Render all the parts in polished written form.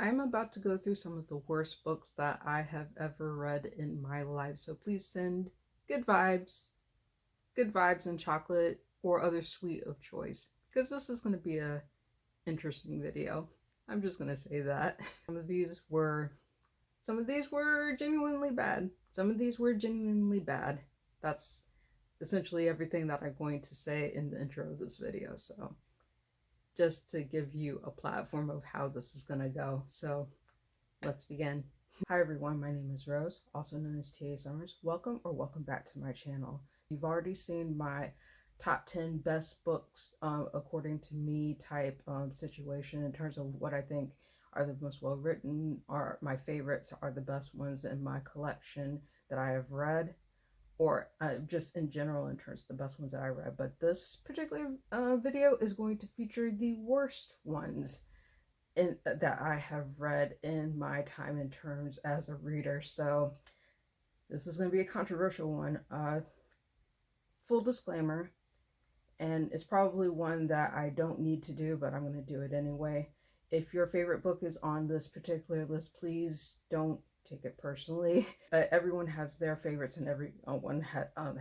I'm about to go through some of the worst books that I have ever read in my life, so please send good vibes and chocolate or other sweet of choice, because this is going to be a interesting video. I'm just going to say that. Some of these were genuinely bad. Some of these were genuinely bad. That's essentially everything that I'm going to say in the intro of this video. So just to give you a platform of how this is going to go. So let's begin. Hi everyone, my name is Rose, also known as TA Summers. Welcome back to my channel. You've already seen my top 10 best books according to me type situation in terms of what I think are the most well written, or my favorites are the best ones in my collection that I have read, or just in general in terms of the best ones that I read. But this particular video is going to feature the worst ones that I have read in my time in terms as a reader. So this is going to be a controversial one. Full disclaimer, and it's probably one that I don't need to do, but I'm going to do it anyway. If your favorite book is on this particular list, please don't take it personally. Everyone has their favorites, and everyone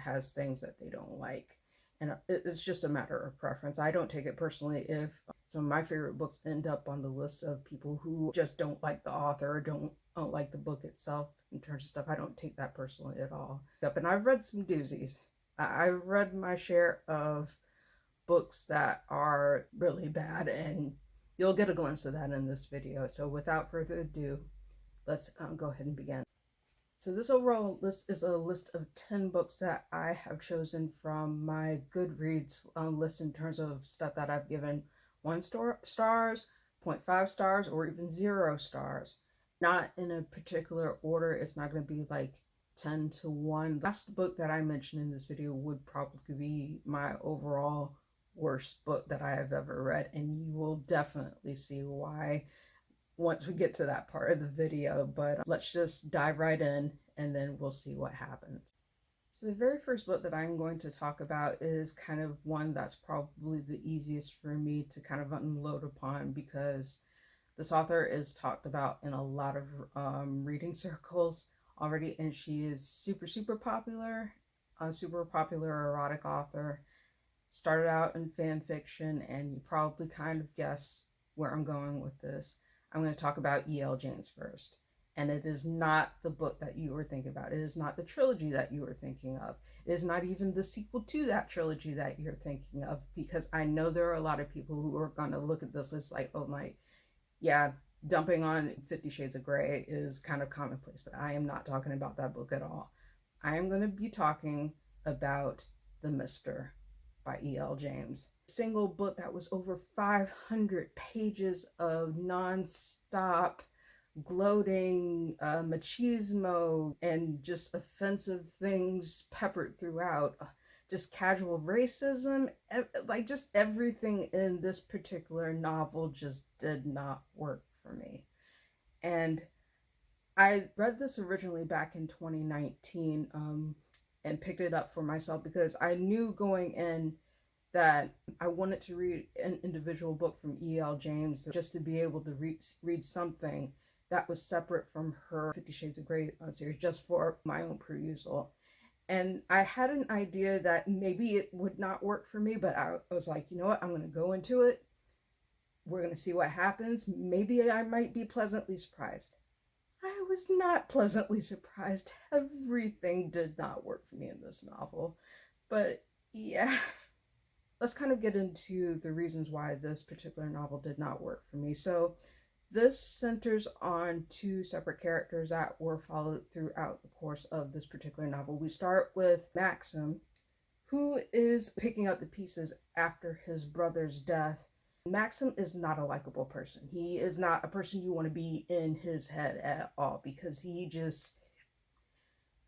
has things that they don't like. And it's just a matter of preference. I don't take it personally if some of my favorite books end up on the list of people who just don't like the author or don't like the book itself in terms of stuff. I don't take that personally at all. And I've read some doozies. I've read my share of books that are really bad, and you'll get a glimpse of that in this video. So without further ado, let's go ahead and begin. So this overall list is a list of 10 books that I have chosen from my Goodreads list in terms of stuff that I've given 1 stars, 0.5 stars, or even 0 stars. Not in a particular order. It's not going to be like 10 to 1. The last book that I mentioned in this video would probably be my overall worst book that I have ever read, and you will definitely see why once we get to that part of the video. But let's just dive right in and then we'll see what happens. So the very first book that I'm going to talk about is kind of one that's probably the easiest for me to kind of unload upon, because this author is talked about in a lot of reading circles already, and she is super popular, a super popular erotic author. Started out in fan fiction, and you probably kind of guess where I'm going with this. I'm going to talk about E.L. James first. And it is not the book that you were thinking about. It is not the trilogy that you were thinking of. It is not even the sequel to that trilogy that you're thinking of, because I know there are a lot of people who are going to look at this list like, oh my, yeah, dumping on 50 Shades of Grey is kind of commonplace, but I am not talking about that book at all. I am going to be talking about The Mister by E.L. James. A single book that was over 500 pages of non-stop gloating, machismo, and just offensive things peppered throughout. Just casual racism, like just everything in this particular novel just did not work for me. And I read this originally back in 2019 and picked it up for myself because I knew going in that I wanted to read an individual book from E.L. James just to be able to read something that was separate from her 50 Shades of Grey series, just for my own perusal. And I had an idea that maybe it would not work for me, but I was like, you know what, I'm going to go into it. We're going to see what happens. Maybe I might be pleasantly surprised. I was not pleasantly surprised. Everything did not work for me in this novel. But yeah, let's kind of get into the reasons why this particular novel did not work for me. So this centers on 2 separate characters that were followed throughout the course of this particular novel. We start with Maxim, who is picking up the pieces after his brother's death. Maxim is not a likable person. He is not a person you want to be in his head at all, because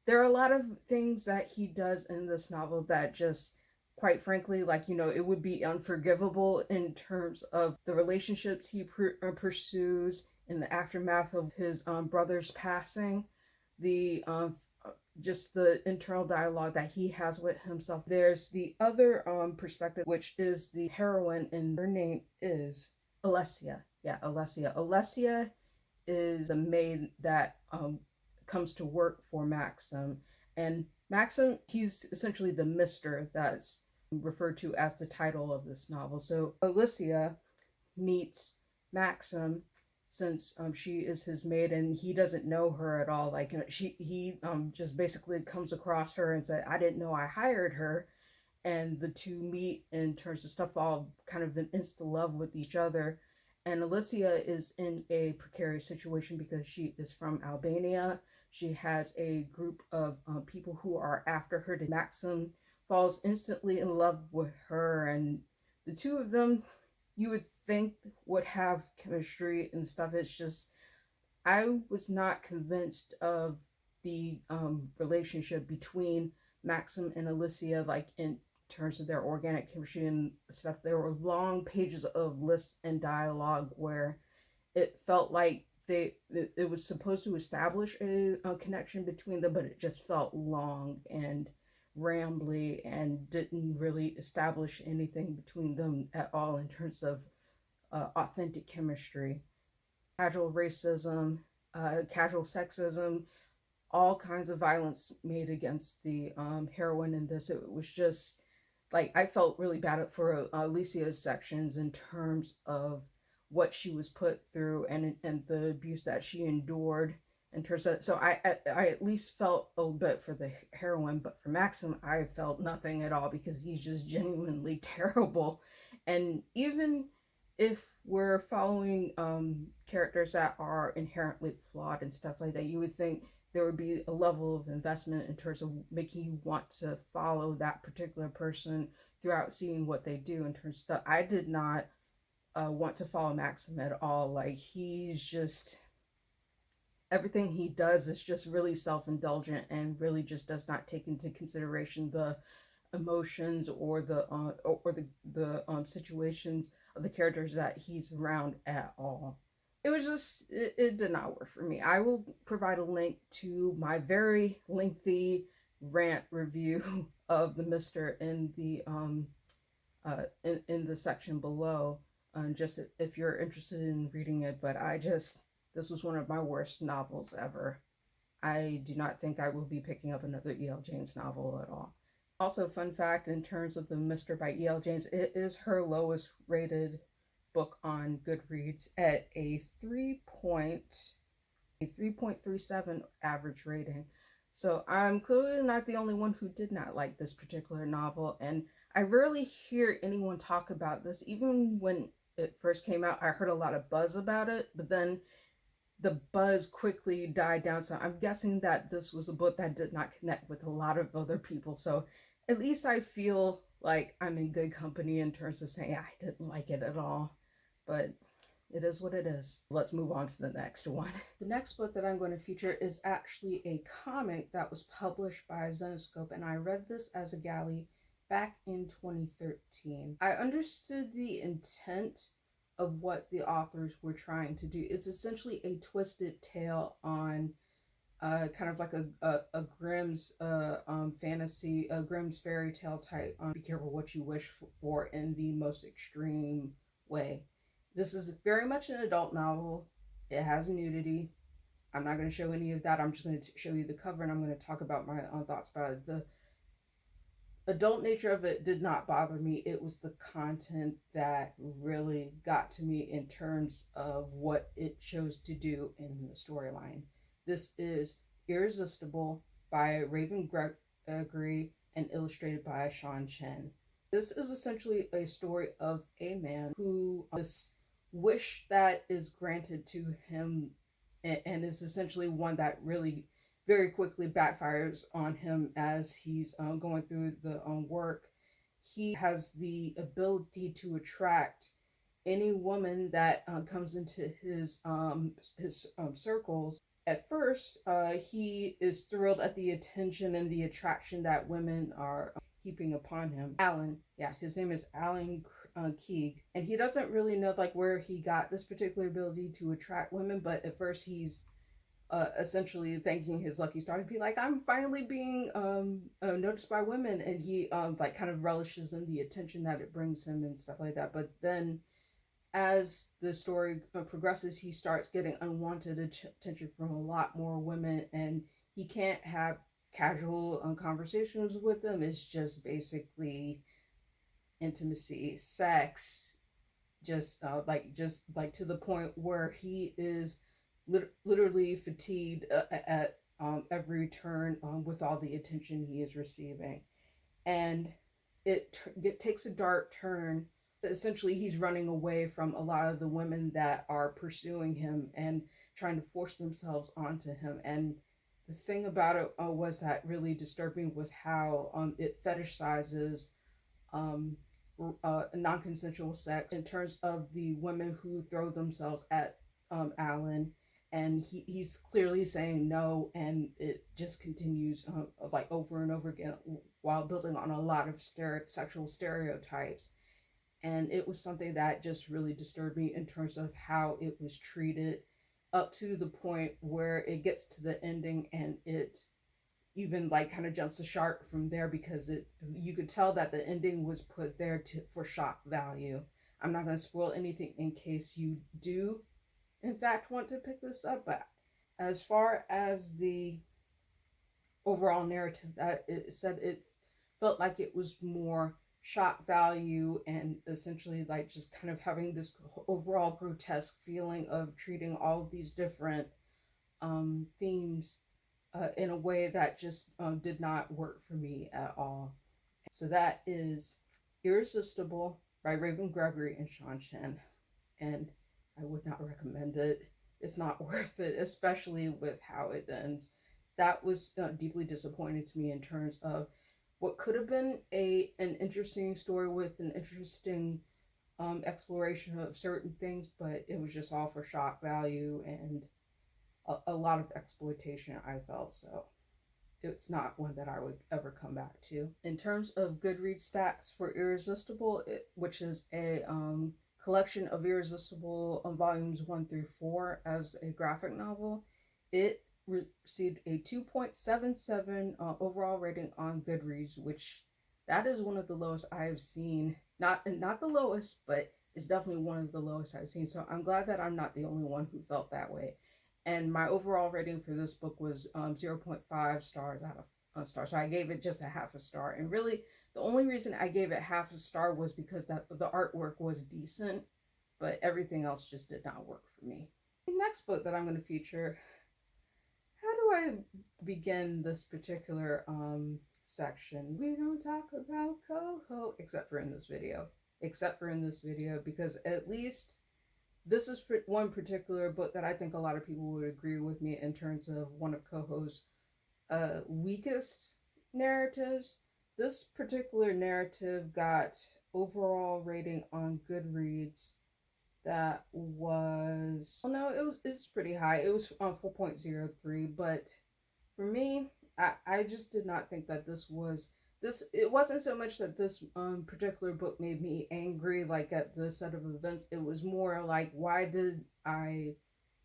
there are a lot of things that he does in this novel that just, quite frankly, like, you know, it would be unforgivable in terms of the relationships he pursues in the aftermath of his brother's passing, the just the internal dialogue that he has with himself. There's the other perspective, which is the heroine, and her name is Alessia. Yeah, Alessia. Alessia is the maid that comes to work for Maxim. And Maxim, he's essentially the Mister that's referred to as the title of this novel. So Alicia meets Maxim since she is his maid and he doesn't know her at all. Like he just basically comes across her and said, "I didn't know I hired her." And the two meet in terms of stuff, all kind of in insta love with each other. And Alicia is in a precarious situation because she is from Albania. She has a group of people who are after her. Maxim falls instantly in love with her, and the two of them, you would think, would have chemistry and stuff. It's just, I was not convinced of the relationship between Maxim and Alicia, like in terms of their organic chemistry and stuff. There were long pages of lists and dialogue where it felt like it was supposed to establish a connection between them, but it just felt long and rambly and didn't really establish anything between them at all in terms of authentic chemistry. Casual racism, casual sexism, all kinds of violence made against the heroine in this. It was just like, I felt really bad for Alicia's sections in terms of what she was put through and the abuse that she endured in terms of. So I at least felt a little bit for the heroine, but for Maxim I felt nothing at all because he's just genuinely terrible. And even if we're following characters that are inherently flawed and stuff like that, you would think there would be a level of investment in terms of making you want to follow that particular person throughout seeing what they do in terms of stuff. I did not want to follow Maxim at all. Like, he's just, everything he does is just really self-indulgent and really just does not take into consideration the emotions or the situations of the characters that he's around at all. It was just, it did not work for me. I will provide a link to my very lengthy rant review of the Mister in the in the section below, just if you're interested in reading it. But this was one of my worst novels ever. I do not think I will be picking up another E.L. James novel at all. Also, fun fact in terms of the Mister by E.L. James, it is her lowest rated book on Goodreads at a 3.37 average rating. So I'm clearly not the only one who did not like this particular novel, and I rarely hear anyone talk about this. Even when it first came out, I heard a lot of buzz about it, but then the buzz quickly died down. So I'm guessing that this was a book that did not connect with a lot of other people. So at least I feel like I'm in good company in terms of saying I didn't like it at all. But it is what it is. Let's move on to the next one. The next book that I'm going to feature is actually a comic that was published by Zenescope, and I read this as a galley back in 2013. I understood the intent of what the authors were trying to do. It's essentially a twisted tale on kind of like a Grimm's fantasy, a Grimm's fairy tale type. Be careful what you wish for in the most extreme way. This is very much an adult novel. It has nudity. I'm not going to show any of that. I'm just going to show you the cover, and I'm going to talk about my own thoughts about it. The adult nature of it did not bother me. It was the content that really got to me in terms of what it chose to do in the storyline. This is Irresistible by Raven Gregory and illustrated by Sean Chen. This is essentially a story of a man who this wish that is granted to him and is essentially one that really very quickly backfires on him as he's going through the work. He has the ability to attract any woman that comes into his circles. At first, he is thrilled at the attention and the attraction that women are heaping upon him. Alan, yeah, his name is Alan Keeg, and he doesn't really know like where he got this particular ability to attract women, but at first he's essentially thanking his lucky star to be like, I'm finally being noticed by women, and he like kind of relishes in the attention that it brings him and stuff like that. But then as the story progresses, he starts getting unwanted attention from a lot more women, and he can't have casual conversations with them. It's just basically intimacy, sex, just like to the point where he is literally fatigued at every turn with all the attention he is receiving. And it takes a dark turn. Essentially, he's running away from a lot of the women that are pursuing him and trying to force themselves onto him. And the thing about it was that really disturbing was how it fetishizes um, non-consensual sex in terms of the women who throw themselves at Alan, and he's clearly saying no, and it just continues like over and over again while building on a lot of sexual stereotypes. And it was something that just really disturbed me in terms of how it was treated up to the point where it gets to the ending, and it even like kind of jumps the shark from there, because it you could tell that the ending was put there for shock value. I'm not going to spoil anything in case you do in fact want to pick this up, but as far as the overall narrative, that it said, it felt like it was more shock value, and essentially like just kind of having this overall grotesque feeling of treating all of these different themes in a way that just did not work for me at all. So that is Irresistible by Raven Gregory and Sean Chen. And I would not recommend it. It's not worth it, especially with how it ends. That was deeply disappointing to me in terms of what could have been an interesting story with an interesting exploration of certain things, but it was just all for shock value and a lot of exploitation, I felt. So it's not one that I would ever come back to. In terms of Goodreads stats for Irresistible, which is a collection of Irresistible volumes 1 through 4 as a graphic novel, it received a 2.77 overall rating on Goodreads, which that is one of the lowest I have seen. Not the lowest, but it's definitely one of the lowest I've seen. So I'm glad that I'm not the only one who felt that way. And my overall rating for this book was 0.5 stars out of a star. So I gave it just a half a star. And really, the only reason I gave it half a star was because that the artwork was decent, but everything else just did not work for me. The next book that I'm going to feature, how do I begin this particular section? We don't talk about CoHo, except for in this video. Because at least this is one particular book that I think a lot of people would agree with me in terms of one of CoHo's weakest narratives. This particular narrative got overall rating on Goodreads that was, well, no, it's pretty high. It was 4.03, but for me, I just did not think that it wasn't so much that this particular book made me angry like at the set of events. It was more like, why did I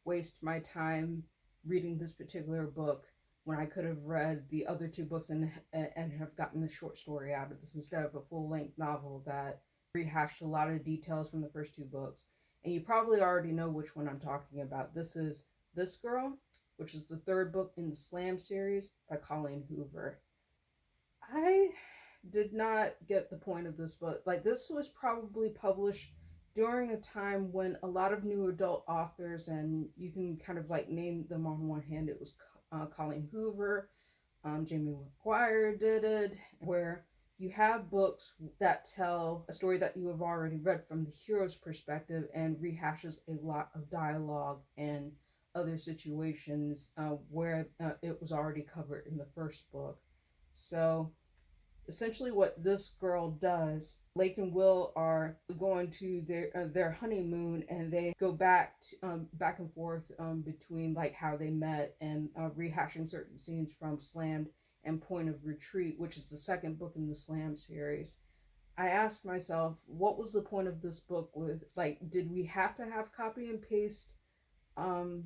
waste my time reading this particular book when I could have read the other 2 books and have gotten a short story out of this instead of a full-length novel that rehashed a lot of details from the first 2 books. And you probably already know which one I'm talking about. This is This Girl, which is the 3rd book in the Slam series by Colleen Hoover. I did not get the point of this book. Like, this was probably published during a time when a lot of new adult authors, and you can kind of like name them on one hand, it was Colleen Hoover, Jamie McGuire did it, where you have books that tell a story that you have already read from the hero's perspective and rehashes a lot of dialogue and other situations where it was already covered in the first book. So essentially what This Girl does, Lake and Will are going to their honeymoon, and they go back and forth between like how they met and rehashing certain scenes from Slammed and Point of Retreat, which is the 2nd book in the Slam series. I asked myself, what was the point of this book? With like, did we have to have copy and paste um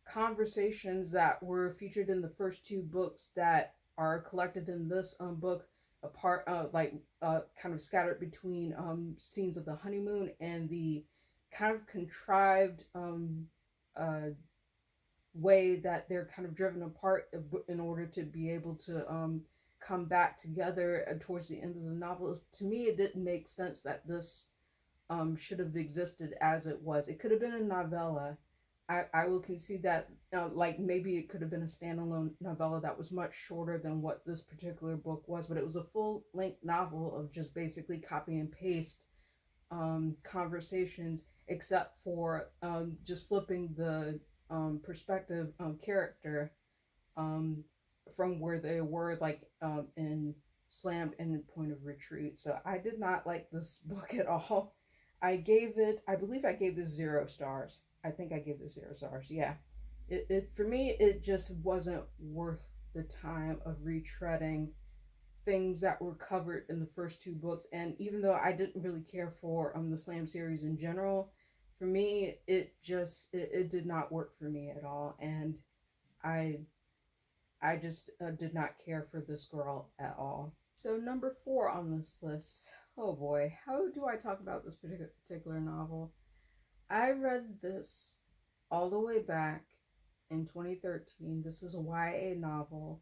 conversations that were featured in the first 2 books that are collected in this book, apart kind of scattered between scenes of the honeymoon and the kind of contrived uh, way that they're kind of driven apart in order to be able to come back together towards the end of the novel. To me, it didn't make sense that this should have existed as it was. It could have been a novella. I will concede that, like, maybe it could have been a standalone novella that was much shorter than what this particular book was, but it was a full length novel of just basically copy and paste conversations, except for just flipping the perspective character um, from where they were, like in Slammed and Point of Retreat. So I did not like this book at all. I believe I gave this 0 stars. I think I gave this 0 stars. Yeah. For me, it just wasn't worth the time of retreading things that were covered in the first 2 books. And even though I didn't really care for the Slam series in general, for me it did not work for me at all. And I I just did not care for this girl at all. So number 4 on this list. Oh boy, how do I talk about this particular novel? I read this all the way back in 2013. This is a YA novel,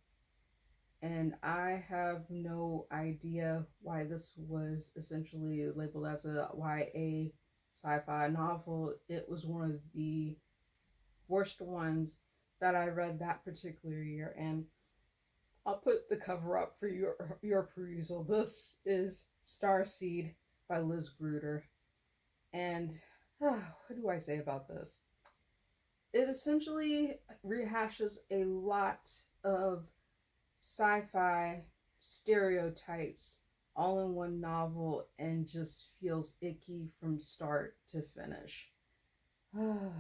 and I have no idea why this was essentially labeled as a YA sci-fi novel. It was one of the worst ones that I read that particular year, and I'll put the cover up for your perusal. This is Starseed by Liz Gruder, and what do I say about this? It essentially rehashes a lot of sci-fi stereotypes all in one novel and just feels icky from start to finish. The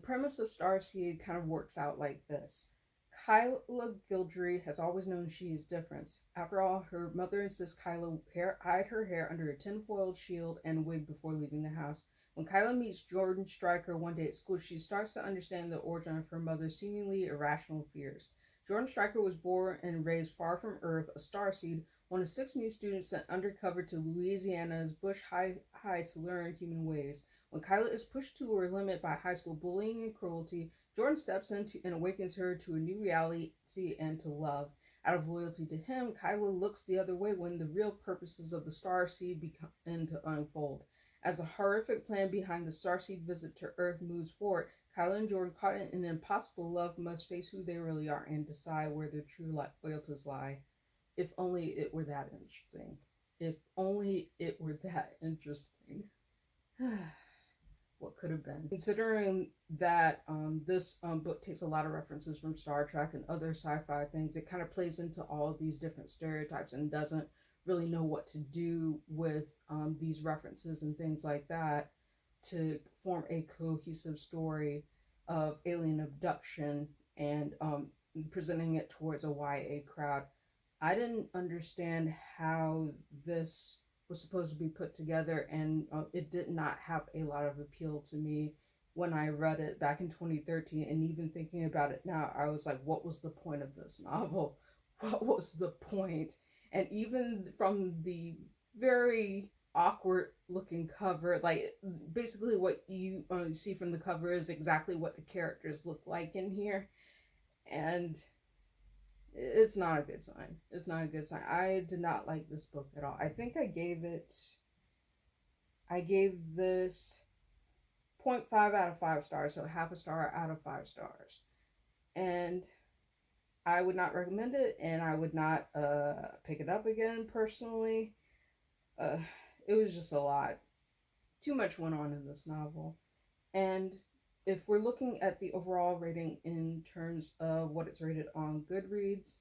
premise of Starseed kind of works out like this. Kyla Gildry has always known she is different. After all, her mother insists Kyla hide her hair under a tinfoiled shield and wig before leaving the house. When Kyla meets Jordan Stryker one day at school, she starts to understand the origin of her mother's seemingly irrational fears. Jordan Stryker was born and raised far from Earth, a starseed, one of 6 new students sent undercover to Louisiana's Bush High to learn human ways. When Kyla is pushed to her limit by high school bullying and cruelty, Jordan steps into and awakens her to a new reality and to love. Out of loyalty to him, Kyla looks the other way when the real purposes of the Starseed begin to unfold. As the horrific plan behind the Starseed visit to Earth moves forward, Kyla and Jordan, caught in an impossible love, must face who they really are and decide where their true loyalties lie. If only it were that interesting. If only it were that interesting. What could have been. Considering that this book takes a lot of references from Star Trek and other sci-fi things, it kind of plays into all of these different stereotypes and doesn't really know what to do with these references and things like that to form a cohesive story of alien abduction and presenting it towards a YA crowd. I didn't understand how this was supposed to be put together, and it did not have a lot of appeal to me when I read it back in 2013. And even thinking about it now, I was like, what was the point of this novel? What was the point? And even from the very awkward looking cover, like basically what you see from the cover is exactly what the characters look like in here. And it's not a good sign. It's not a good sign. I did not like this book at all. I think I gave this 0.5 out of 5 stars, so half a star out of 5 stars. And I would not recommend it, and I would not pick it up again personally. Uh, it was just a lot. Too much went on in this novel. And if we're looking at the overall rating in terms of what it's rated on Goodreads,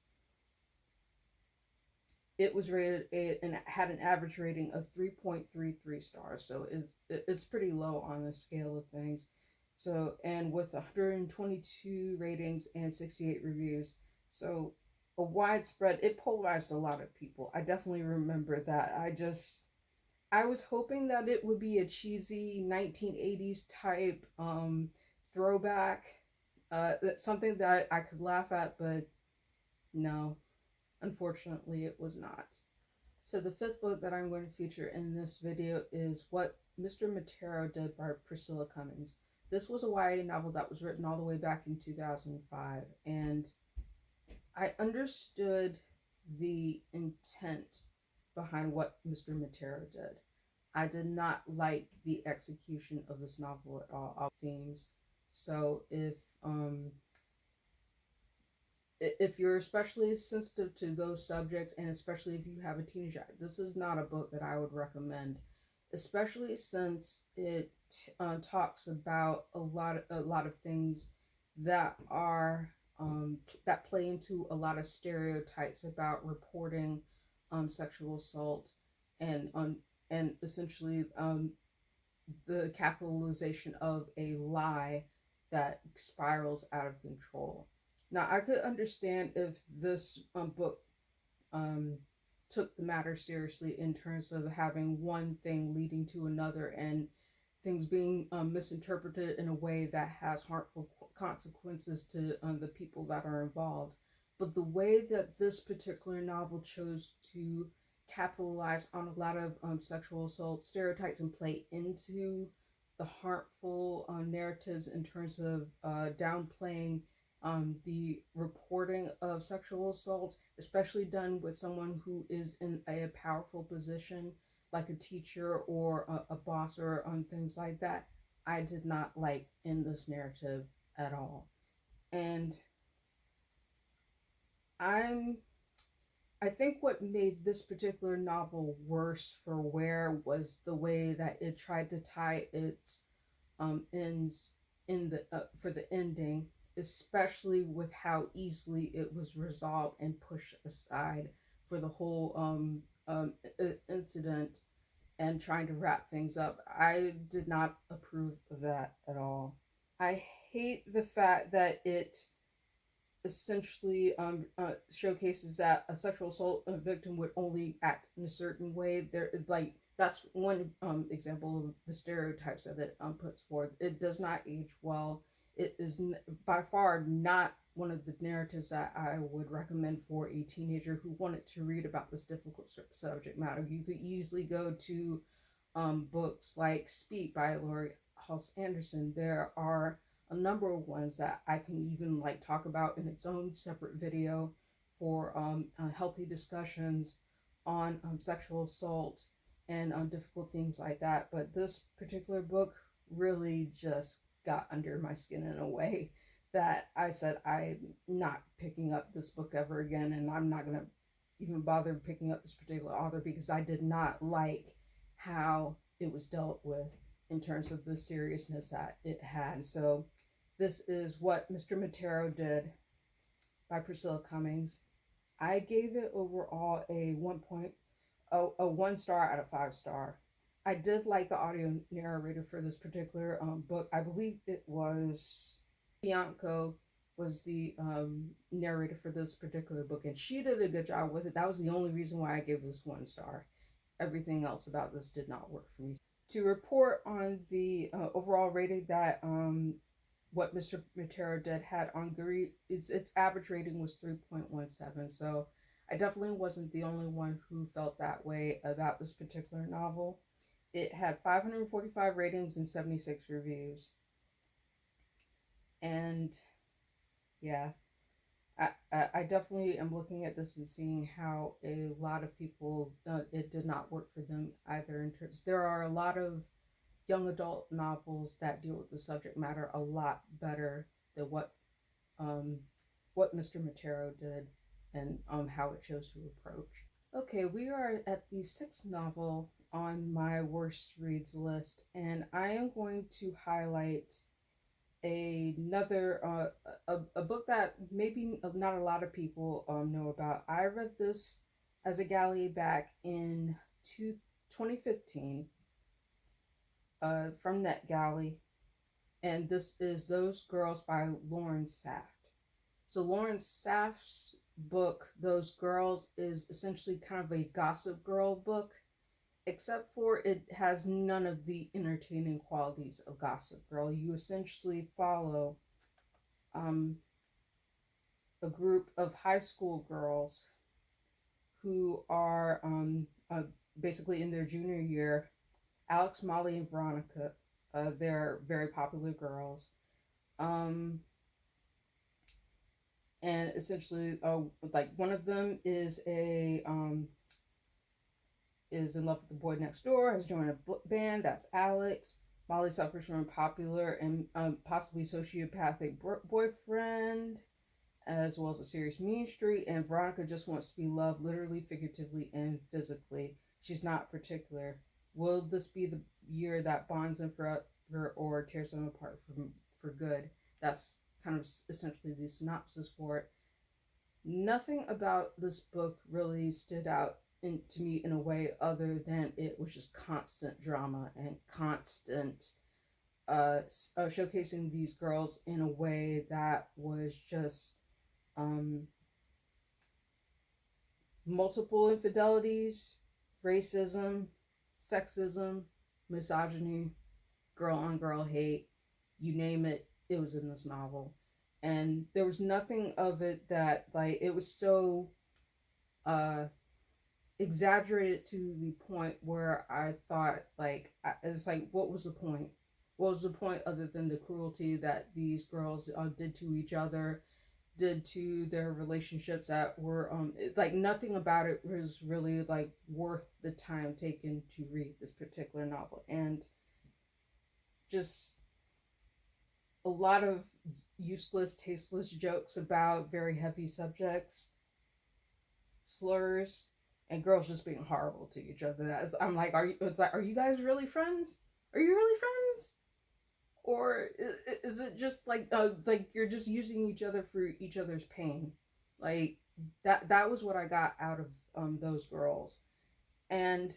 it was rated and had an average rating of 3.33 stars, so it's pretty low on the scale of things. So, and with 122 ratings and 68 reviews, so a widespread, it polarized a lot of people. I definitely remember that. I was hoping that it would be a cheesy 1980s type throwback, something that I could laugh at, but no, unfortunately, it was not. So the fifth book that I'm going to feature in this video is What Mr. Mattero Did by Priscilla Cummings. This was a YA novel that was written all the way back in 2005, and I understood the intent behind what Mr. Mattero did. I did not like the execution of this novel at all themes. So if you're especially sensitive to those subjects, and especially if you have a teenager, this is not a book that I would recommend, especially since it talks about a lot of things that are that play into a lot of stereotypes about reporting sexual assault and essentially the capitalization of a lie that spirals out of control. Now, I could understand if this book um, took the matter seriously in terms of having one thing leading to another and things being misinterpreted in a way that has harmful consequences to the people that are involved. But the way that this particular novel chose to capitalize on a lot of sexual assault stereotypes and play into the harmful narratives in terms of downplaying the reporting of sexual assault, especially done with someone who is in a powerful position, like a teacher or a boss or on things like that, I did not like in this narrative at all. And I'm I think what made this particular novel worse for wear was the way that it tried to tie its ends in the for the ending, especially with how easily it was resolved and pushed aside for the whole incident and trying to wrap things up. I did not approve of that at all. I hate the fact that it essentially showcases that a sexual assault victim would only act in a certain way. There, like that's one example of the stereotypes that it puts forth. It does not age well. It is by far not one of the narratives that I would recommend for a teenager who wanted to read about this difficult subject matter. You could easily go to books like Speak by Laurie Halse Anderson. There are a number of ones that I can even like talk about in its own separate video for healthy discussions on sexual assault and difficult themes like that. But this particular book really just got under my skin in a way that I said I'm not picking up this book ever again, and I'm not going to even bother picking up this particular author because I did not like how it was dealt with in terms of the seriousness that it had. So this is What Mr. Mattero Did by Priscilla Cummings. I gave it overall a 1 star out of 5 star. I did like the audio narrator for this particular book. I believe it was Bianco was the narrator for this particular book, and she did a good job with it. That was the only reason why I gave this 1 star. Everything else about this did not work for me. To report on the overall rating that what Mr. Mattero Did had on Goodreads, its average rating was 3.17. So I definitely wasn't the only one who felt that way about this particular novel. It had 545 ratings and 76 reviews. And yeah, I definitely am looking at this and seeing how a lot of people, it did not work for them either. In terms, there are a lot of young adult novels that deal with the subject matter a lot better than um, what Mr. Mattero did and how it chose to approach. Okay, we are at the sixth novel on my worst reads list, and I am going to highlight another a book that maybe not a lot of people know about. I read this as a galley back in 2015 from NetGalley, and this is Those Girls by Lauren Saft. So Lauren Saft's book, Those Girls, is essentially kind of a gossip girl book, except for it has none of the entertaining qualities of Gossip Girl. You essentially follow um, a group of high school girls who are basically in their junior year. Alex, Molly, and Veronica. They're very popular girls. Um, and essentially, like one of them is in love with the boy next door, has joined a band. That's Alex. Molly suffers from a popular and possibly sociopathic boyfriend, as well as a serious mean streak. And Veronica just wants to be loved, literally, figuratively, and physically. She's not particular. Will this be the year that bonds them forever or tears them apart for good? That's kind of essentially the synopsis for it. Nothing about this book really stood out to me in a way other than it was just constant drama and constant showcasing these girls in a way that was just um, multiple infidelities, racism, sexism, misogyny, girl on girl hate, you name it, it was in this novel. And there was nothing of it that, like, it was so uh, exaggerated to the point where I thought, like, it's like, what was the point? What was the point other than the cruelty that these girls did to each other, did to their relationships that were like nothing about it was really like worth the time taken to read this particular novel. And just a lot of useless, tasteless jokes about very heavy subjects, slurs, and girls just being horrible to each other. I'm like, are you guys really friends? Are you really friends? Or is it just like you're just using each other for each other's pain? Like that was what I got out of those girls. And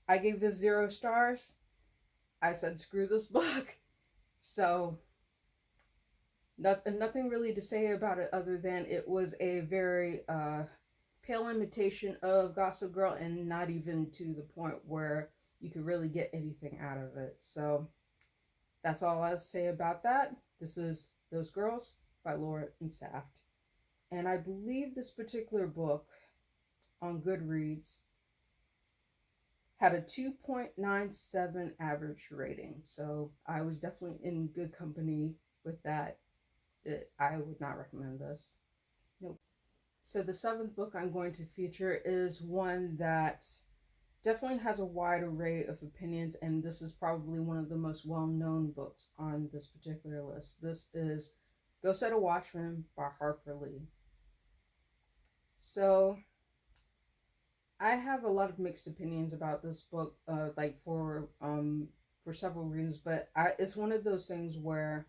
I gave this 0 stars. I said screw this book. So nothing really to say about it other than it was a very pale imitation of Gossip Girl, and not even to the point where you could really get anything out of it. So that's all I'll say about that. This is Those Girls by Laura and Saft. And I believe this particular book on Goodreads had a 2.97 average rating. So I was definitely in good company with that. I would not recommend this. Nope. So the seventh book I'm going to feature is one that definitely has a wide array of opinions, and this is probably one of the most well-known books on this particular list. This is Go Set a Watchman by Harper Lee. So I have a lot of mixed opinions about this book, like for several reasons, but it's one of those things where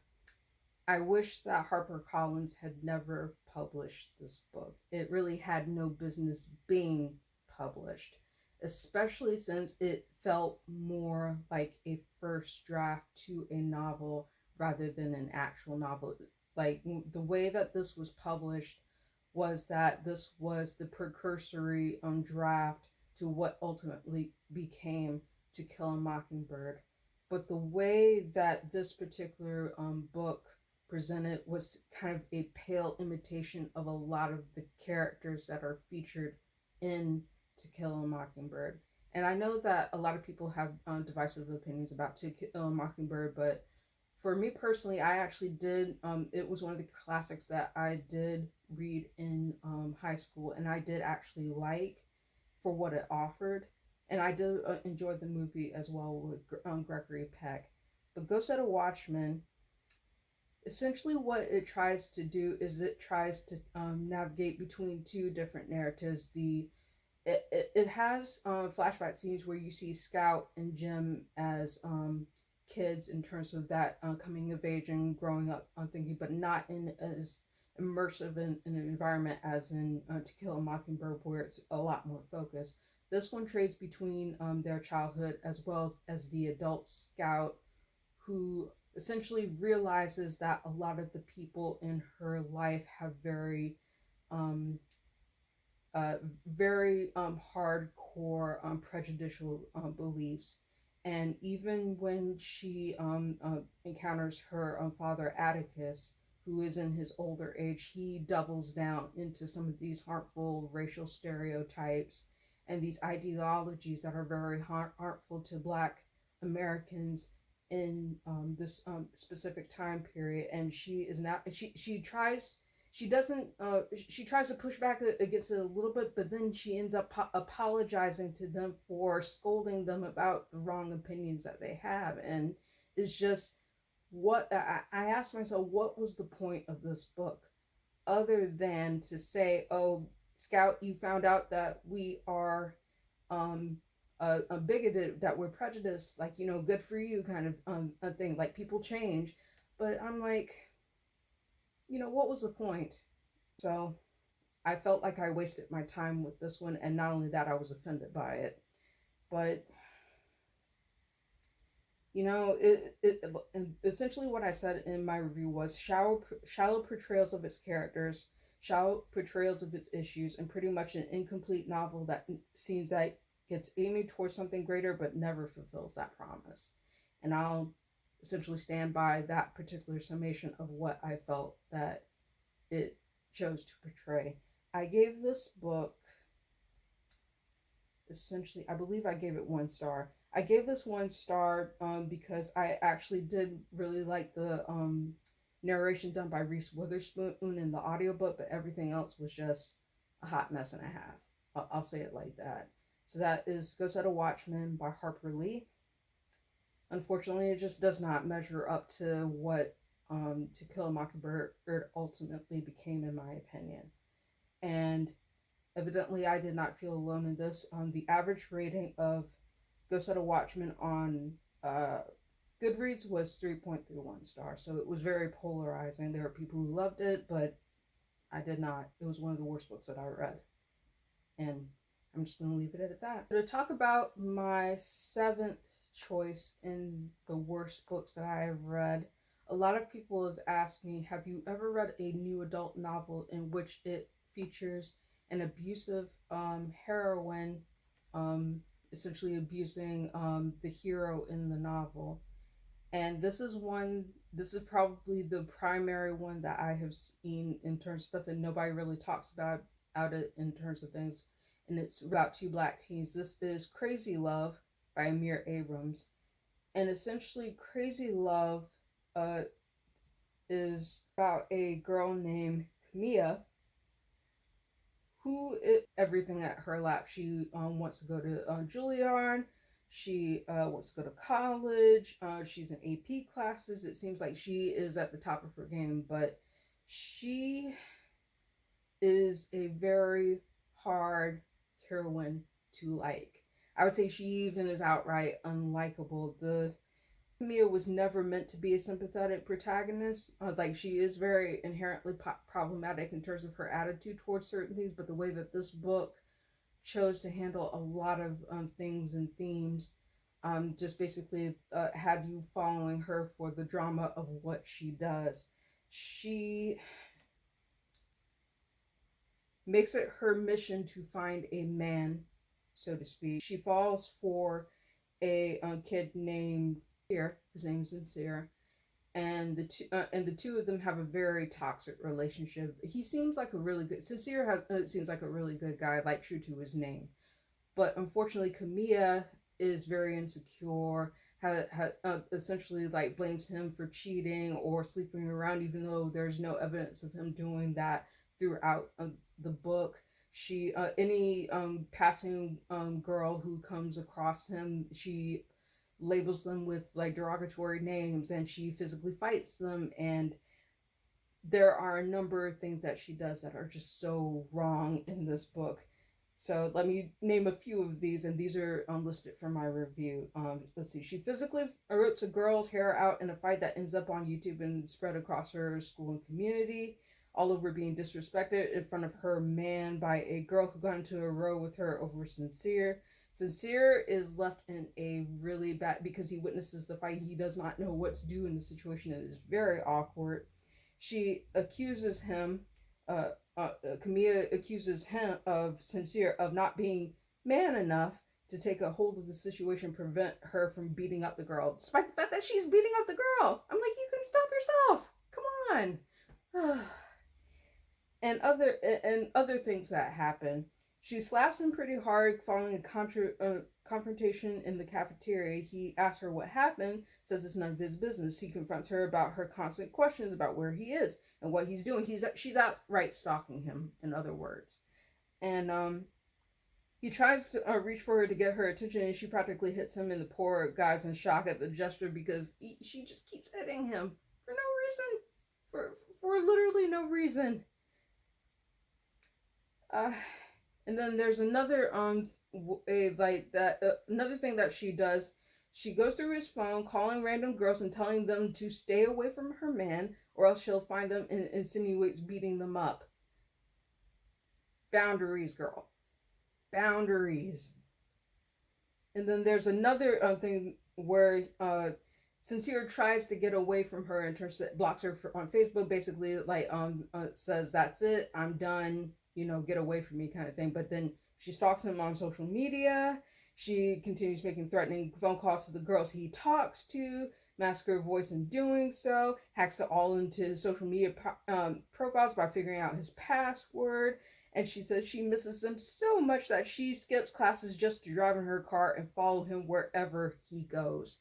I wish that HarperCollins had never published this book. It really had no business being published, especially since it felt more like a first draft to a novel rather than an actual novel. Like the way that this was published was that this was the precursory draft to what ultimately became To Kill a Mockingbird. But the way that this particular book presented was kind of a pale imitation of a lot of the characters that are featured in To Kill a Mockingbird. And I know that a lot of people have divisive opinions about To Kill a Mockingbird, but for me personally, I actually did. It was one of the classics that I did read in high school, and I did actually like for what it offered. And I did enjoy the movie as well with Gregory Peck. But Go Set a Watchman, essentially what it tries to do is it tries to navigate between two different narratives. It has flashback scenes where you see Scout and Jim as kids in terms of that coming of age and growing up thinking, but not in as immersive in an environment as in To Kill a Mockingbird, where it's a lot more focused. This one trades between their childhood as well as the adult Scout, who essentially realizes that a lot of the people in her life have very um, uh, very hardcore prejudicial beliefs. And even when she encounters her father Atticus, who is in his older age, he doubles down into some of these harmful racial stereotypes and these ideologies that are very harmful to Black Americans in this specific time period. And she is not, she doesn't she tries to push back against it a little bit, but then she ends up apologizing to them for scolding them about the wrong opinions that they have. And it's just, what I asked myself, what was the point of this book other than to say, oh, Scout, you found out that we are a bigoted, that we're prejudiced, like, you know, good for you kind of a thing, like people change. But I'm like, you know, what was the point? So I felt like I wasted my time with this one, and not only that, I was offended by it. But you know, essentially what I said in my review was shallow portrayals of its characters, shallow portrayals of its issues, and pretty much an incomplete novel that seems like it's aiming towards something greater but never fulfills that promise. And I'll essentially stand by that particular summation of what I felt that it chose to portray. I gave this book, essentially, I believe I gave it 1 star. I gave this 1 star because I actually did really like the narration done by Reese Witherspoon in the audiobook, but everything else was just a hot mess and a half. I'll say it like that. So that is Go Set a Watchman by Harper Lee. Unfortunately, it just does not measure up to what To Kill a Mockingbird ultimately became, in my opinion. And evidently, I did not feel alone in this. The average rating of Go Set a Watchman on Goodreads was 3.31 stars, so it was very polarizing. There were people who loved it, but I did not. It was one of the worst books that I read. And I'm just going to leave it at that. To talk about my 7th choice in the worst books that I have read, a lot of people have asked me, have you ever read a new adult novel in which it features an abusive heroine essentially abusing the hero in the novel? And this is probably the primary one that I have seen in terms of stuff, and nobody really talks about it in terms of things. And it's about 2 Black teens. This is Crazy Love by Amir Abrams. And essentially, Crazy Love is about a girl named Camilla who is everything at her lap. She wants to go to Juilliard. She wants to go to college. She's in AP classes. It seems like she is at the top of her game, but she is a very hard heroine to like. I would say she even is outright unlikable. Camille was never meant to be a sympathetic protagonist. Like, she is very inherently problematic in terms of her attitude towards certain things, but the way that this book chose to handle a lot of things and themes just basically had you following her for the drama of what she does. She makes it her mission to find a man, so to speak. She falls for a kid named Sincere. His name is Sincere, and the two of them have a very toxic relationship. He seems like a really good Sincere seems like a really good guy, like true to his name, but unfortunately, Camilla is very insecure. Essentially like blames him for cheating or sleeping around, even though there's no evidence of him doing that throughout the book. She any passing girl who comes across him, she labels them with like derogatory names, and she physically fights them. And there are a number of things that she does that are just so wrong in this book. So let me name a few of these, and these are listed from my review. Let's see. She physically rips a girl's hair out in a fight that ends up on YouTube and spread across her school and community, all over being disrespected in front of her man by a girl who got into a row with her over Sincere. Sincere is left in a really bad, because he witnesses the fight, he does not know what to do in the situation. It is very awkward. She accuses him, Camilla accuses him of Sincere of not being man enough to take a hold of the situation and prevent her from beating up the girl, despite the fact that she's beating up the girl. I'm like, you can stop yourself. Come on. and other things that happen. She slaps him pretty hard following a confrontation in the cafeteria. He asks her what happened, says it's none of his business. He confronts her about her constant questions about where he is and what he's doing. She's outright stalking him, in other words. And he tries to reach for her to get her attention, and she practically hits him. And the poor guy's in shock at the gesture because she just keeps hitting him for no reason, for literally no reason. And then there's another another thing that she does. She goes through his phone, calling random girls and telling them to stay away from her man, or else she'll find them and insinuates beating them up. Boundaries, girl. Boundaries. And then there's another thing where Sincere tries to get away from her and blocks her on Facebook, basically says that's it, I'm done, get away from me kind of thing. But then she stalks him on social media. She continues making threatening phone calls to the girls he talks to, masks her voice in doing so, hacks it all into social media profiles by figuring out his password. And she says she misses him so much that she skips classes just to drive in her car and follow him wherever he goes.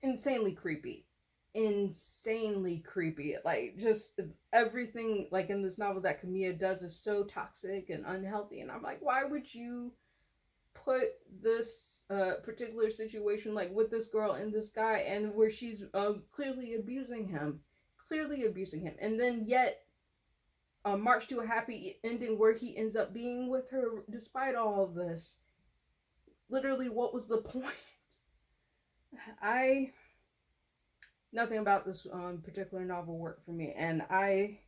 Insanely creepy. Insanely creepy. Like, just everything like in this novel that Camilla does is so toxic and unhealthy. And I'm like, why would you put this particular situation like with this girl and this guy, and where she's clearly abusing him, and then yet march to a happy ending where he ends up being with her despite all of this. Literally, what was the point? Nothing about this particular novel worked for me, and I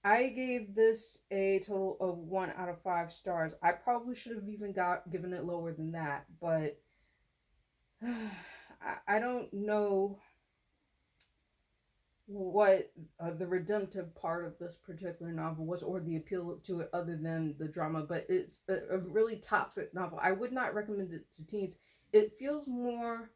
gave this a total of 1 out of 5 stars. I probably should have even given it lower than that, but I don't know what the redemptive part of this particular novel was, or the appeal to it, other than the drama. But it's a really toxic novel. I would not recommend it to teens. It feels more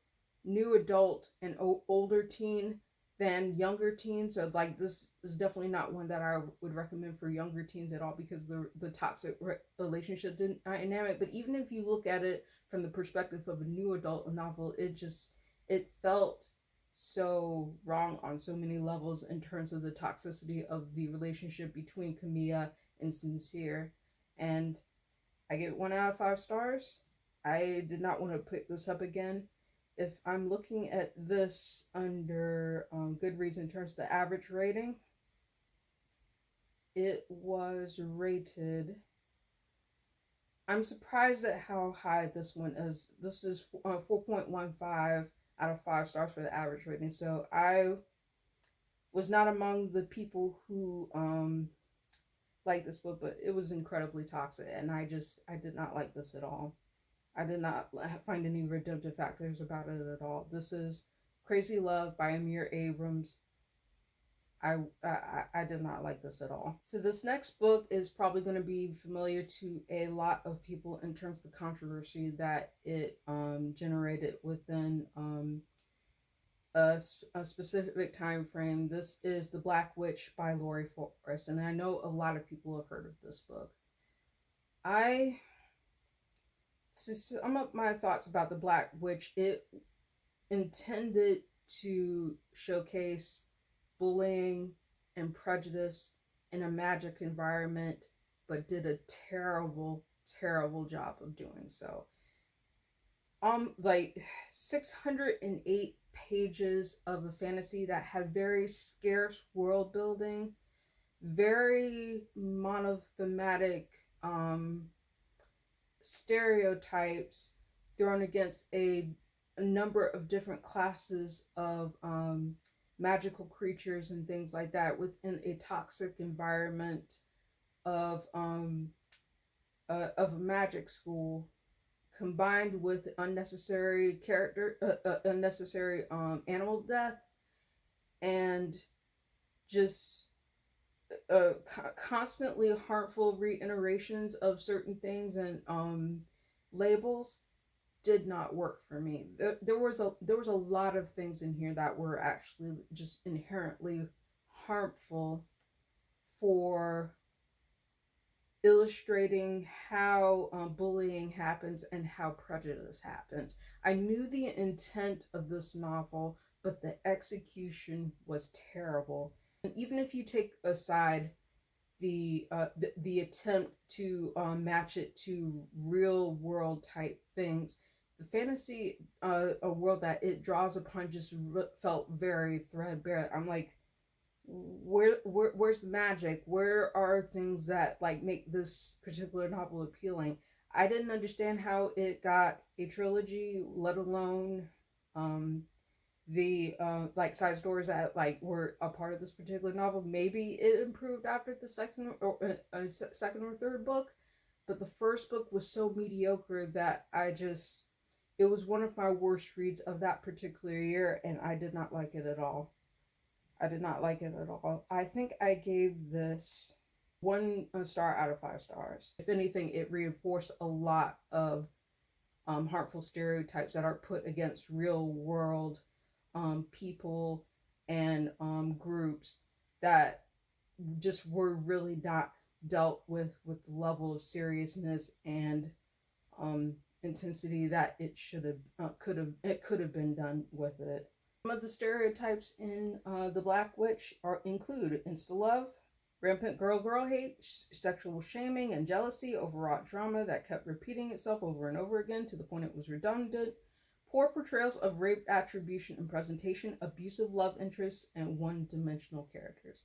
new adult and older teen than younger teens. So like, this is definitely not one that I would recommend for younger teens at all, because the toxic relationship dynamic. But even if you look at it from the perspective of a new adult novel, it felt so wrong on so many levels in terms of the toxicity of the relationship between Camilla and Sincere. And I give it 1 out of 5 stars. I did not want to pick this up again. If I'm looking at this under Goodreads in terms of the average rating, it was rated. I'm surprised at how high this one is. This is 4.15 out of 5 stars for the average rating. So I was not among the people who liked this book, but it was incredibly toxic, and I did not like this at all. I did not find any redemptive factors about it at all. This is Crazy Love by Amir Abrams. I did not like this at all. So this next book is probably going to be familiar to a lot of people in terms of the controversy that it generated within a specific time frame. This is The Black Witch by Lori Forrest, and I know a lot of people have heard of this book. To sum up my thoughts about The Black Witch, it intended to showcase bullying and prejudice in a magic environment, but did a terrible, terrible job of doing so. Like 608 pages of a fantasy that had very scarce world building, very monothematic stereotypes thrown against a number of different classes of magical creatures and things like that within a toxic environment of a magic school, combined with unnecessary unnecessary animal death, and just constantly harmful reiterations of certain things and labels did not work for me. There was a lot of things in here that were actually just inherently harmful for illustrating how bullying happens and how prejudice happens. I knew the intent of this novel, but the execution was terrible. And even if you take aside the attempt to match it to real world type things, the fantasy a world that it draws upon just felt very threadbare. I'm like, where's the magic? Where are things that like make this particular novel appealing? I didn't understand how it got a trilogy, let alone um the like side stories that like were a part of this particular novel. Maybe it improved after the second or third book, but the first book was so mediocre that it was one of my worst reads of that particular year, and I did not like it at all. I did not like it at all. I think I gave this 1 star out of 5 stars. If anything, it reinforced a lot of harmful stereotypes that are put against real world people and groups that just were really not dealt with the level of seriousness and um, intensity that it should have could have been done with it. Some of the stereotypes in The Black Witch include insta love, rampant girl hate, sexual shaming and jealousy, overwrought drama that kept repeating itself over and over again to the point it was redundant, poor portrayals of rape attribution and presentation, abusive love interests, and one-dimensional characters.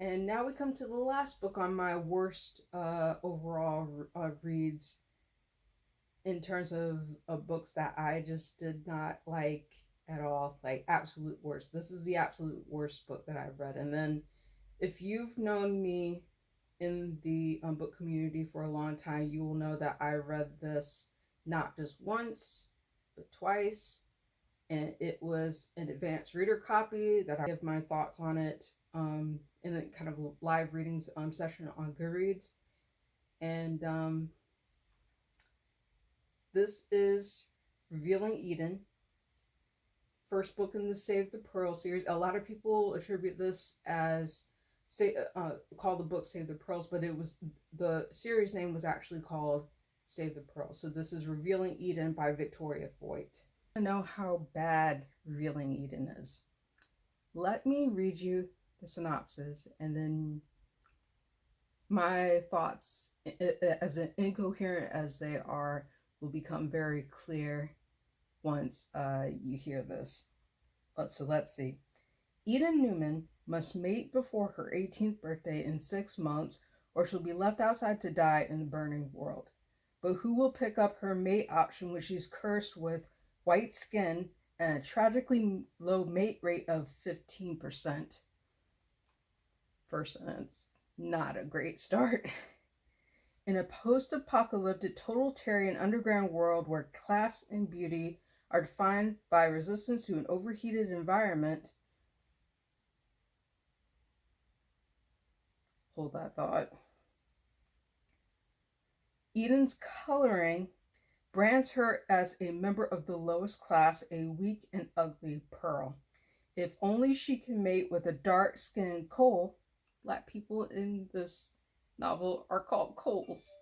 And now we come to the last book on my worst overall reads in terms of books that I just did not like at all. Like, absolute worst. This is the absolute worst book that I've read. And then if you've known me in the book community for a long time, you will know that I read this not just once, but twice. And it was an advanced reader copy that I give my thoughts on it in a kind of live readings session on Goodreads. And this is Revealing Eden, first book in the Save the Pearl series. A lot of people attribute this as call the book Save the Pearls, but the series name was actually called Save the Pearls. So this is Revealing Eden by Victoria Foyt. I know how bad Revealing Eden is. Let me read you the synopsis, and then my thoughts, as incoherent as they are, will become very clear once you hear this. So let's see. Eden Newman must mate before her 18th birthday in 6 months, or she'll be left outside to die in the burning world. But who will pick up her mate option when she's cursed with white skin and a tragically low mate rate of 15%? First sentence, not a great start. In a post-apocalyptic, totalitarian underground world where class and beauty are defined by resistance to an overheated environment, hold that thought. Eden's coloring brands her as a member of the lowest class, a weak and ugly pearl. If only she can mate with a dark-skinned Cole. Black people in this novel are called Coles.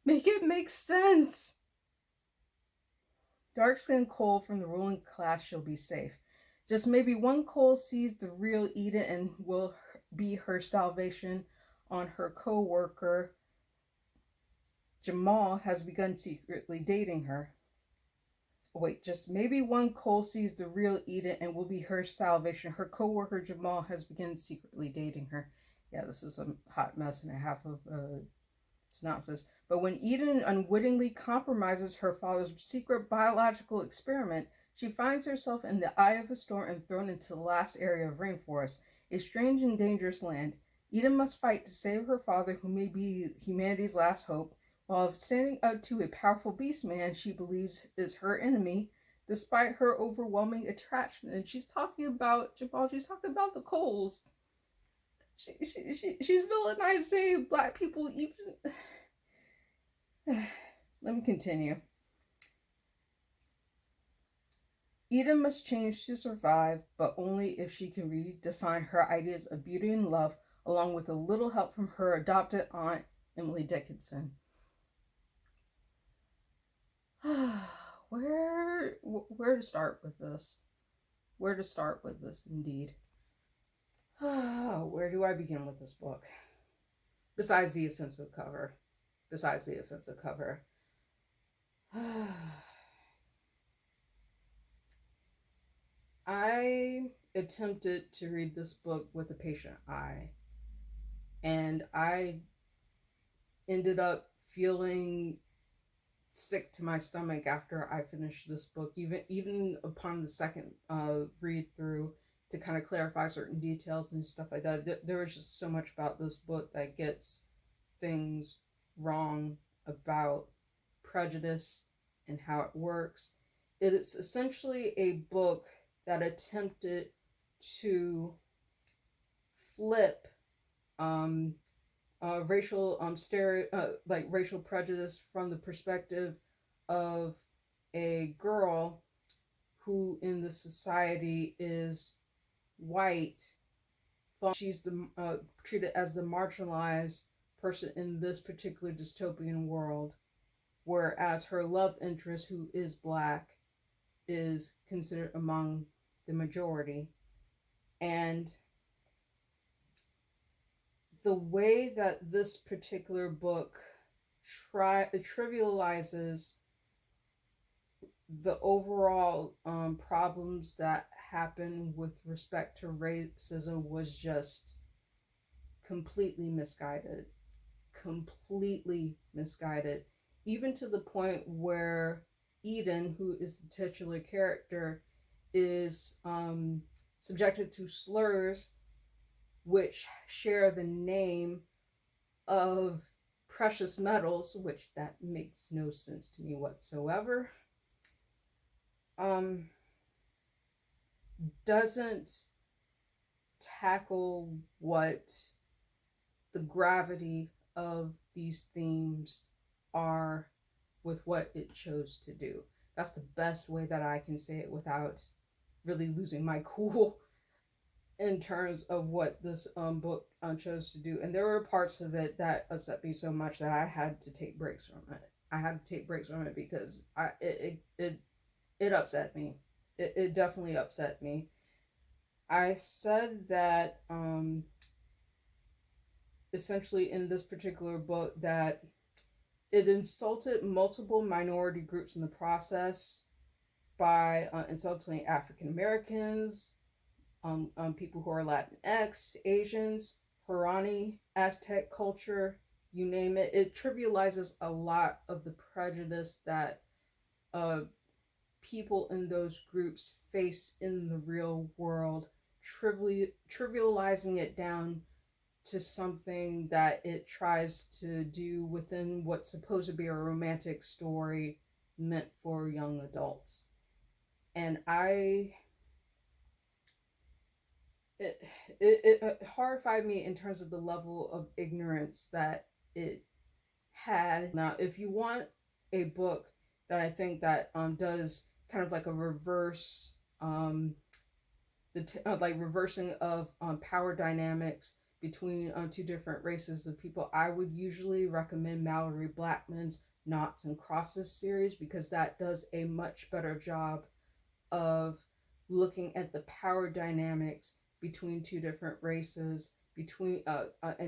Make it make sense. Dark-skinned Cole from the ruling class shall be safe. Just maybe one Cole sees the real Eden and will be her salvation on her co-worker. Jamal has begun secretly dating her. Wait, just maybe one Cole sees the real Eden and will be her salvation. Her co-worker Jamal has begun secretly dating her. Yeah, this is a hot mess and a half of synopsis. But when Eden unwittingly compromises her father's secret biological experiment, she finds herself in the eye of a storm and thrown into the last area of rainforest, a strange and dangerous land. Eden must fight to save her father, who may be humanity's last hope, while standing up to a powerful beast man she believes is her enemy, despite her overwhelming attraction. And she's talking about Jamal, she's talking about the Coles. She's villainizing Black people even. Let me continue. Eden must change to survive, but only if she can redefine her ideas of beauty and love, along with a little help from her adopted aunt Emily Dickinson. Where to start with this? Where to start with this, indeed. Where do I begin with this book? Besides the offensive cover. Besides the offensive cover. I attempted to read this book with a patient eye, and I ended up feeling sick to my stomach after I finished this book, even upon the second read through, to kind of clarify certain details and stuff like that. There was just so much about this book that gets things wrong about prejudice and how it works. It is essentially a book that attempted to flip um, racial like racial prejudice from the perspective of a girl who in the society is white. She's the treated as the marginalized person in this particular dystopian world, whereas her love interest, who is black, is considered among the majority. And the way that this particular book trivializes the overall problems that happen with respect to racism was just completely misguided. Completely misguided. Even to the point where Eden, who is the titular character, is subjected to slurs which share the name of precious metals, which that makes no sense to me whatsoever. Doesn't tackle what the gravity of these themes are with what it chose to do. That's the best way that I can say it without really losing my cool in terms of what this book chose to do. And there were parts of it that upset me so much that I had to take breaks from it. I had to take breaks from it because it upset me. It definitely upset me. I said that essentially in this particular book that it insulted multiple minority groups in the process by insulting African Americans, people who are Latinx, Asians, Huarani, Aztec culture, you name it. It trivializes a lot of the prejudice that people in those groups face in the real world, trivializing it down to something that it tries to do within what's supposed to be a romantic story meant for young adults. And it horrified me in terms of the level of ignorance that it had. Now, if you want a book that I think that does kind of like a reverse, like reversing of power dynamics between two different races of people, I would usually recommend Mallory Blackman's Knots and Crosses series, because that does a much better job of looking at the power dynamics between two different races, and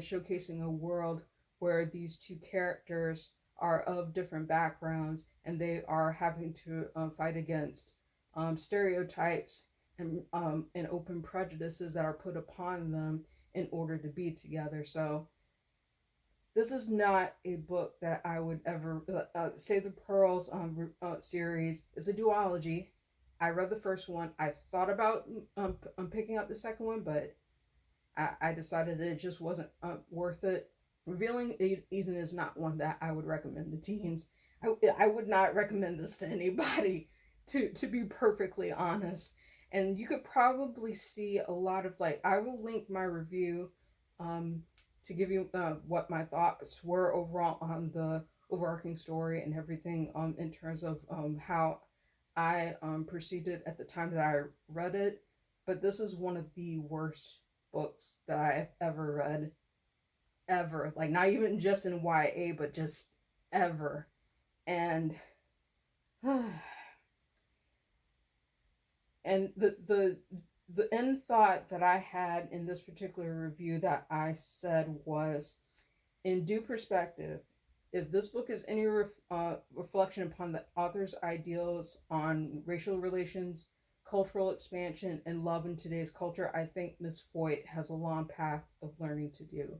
showcasing a world where these two characters are of different backgrounds and they are having to fight against stereotypes and open prejudices that are put upon them in order to be together. So this is not a book that I would ever Save the Pearls series. It's a duology. I read the first one. I thought about picking up the second one, but I decided that it just wasn't worth it. Revealing Eden is not one that I would recommend to teens. I would not recommend this to anybody, to be perfectly honest. And you could probably see a lot of, like, I will link my review to give you what my thoughts were overall on the overarching story and everything in terms of how I perceived it at the time that I read it. But this is one of the worst books that I've ever read. ever. Like, not even just in YA, but just ever. And and the end thought that I had in this particular review that I said was, in due perspective, if this book is any reflection upon the author's ideals on racial relations, cultural expansion, and love in today's culture, I think Miss Foyt has a long path of learning to do.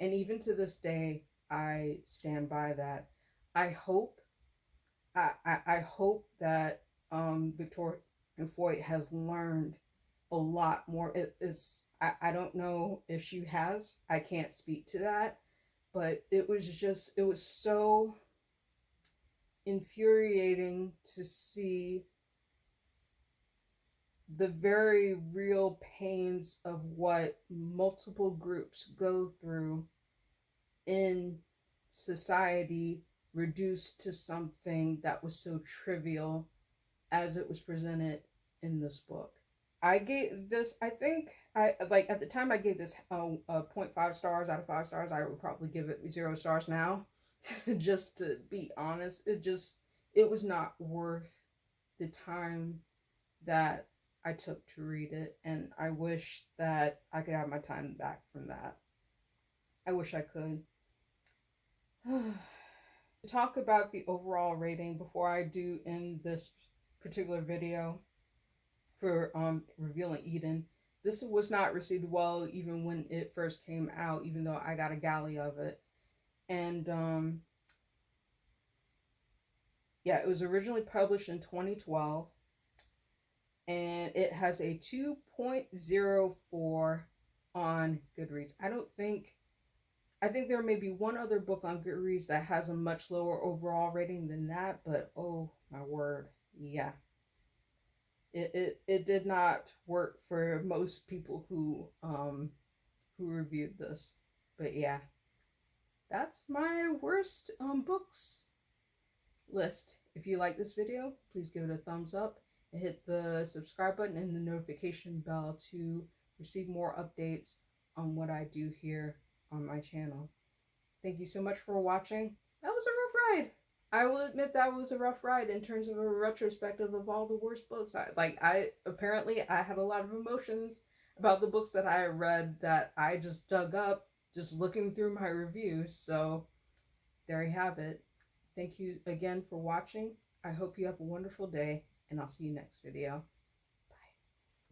And even to this day, I stand by that. I hope, I hope that Victoria Foyt has learned a lot more. I don't know if she has. I can't speak to that, but it was so infuriating to see the very real pains of what multiple groups go through in society, reduced to something that was so trivial as it was presented in this book. I gave this, I think, I like at the time I gave this 0.5 stars out of 5 stars. I would probably give it 0 stars now. Just to be honest, it was not worth the time that I took to read it, and I wish that I could have my time back from that. I wish I could. To talk about the overall rating before I do in this particular video for revealing Eden, this was not received well even when it first came out, even though I got a galley of it. And yeah, it was originally published in 2012, and it has a 2.04 on Goodreads. I think there may be one other book on Goodreads that has a much lower overall rating than that, but oh my word, yeah. It did not work for most people who reviewed this. But yeah, that's my worst books list. If you like this video, please give it a thumbs up and hit the subscribe button and the notification bell to receive more updates on what I do here on my channel. Thank you so much for watching. That was a rough ride. I will admit that was a rough ride in terms of a retrospective of all the worst books. I apparently I had a lot of emotions about the books that I read that I just dug up just looking through my reviews. So there you have it. Thank you again for watching. I hope you have a wonderful day, and I'll see you next video.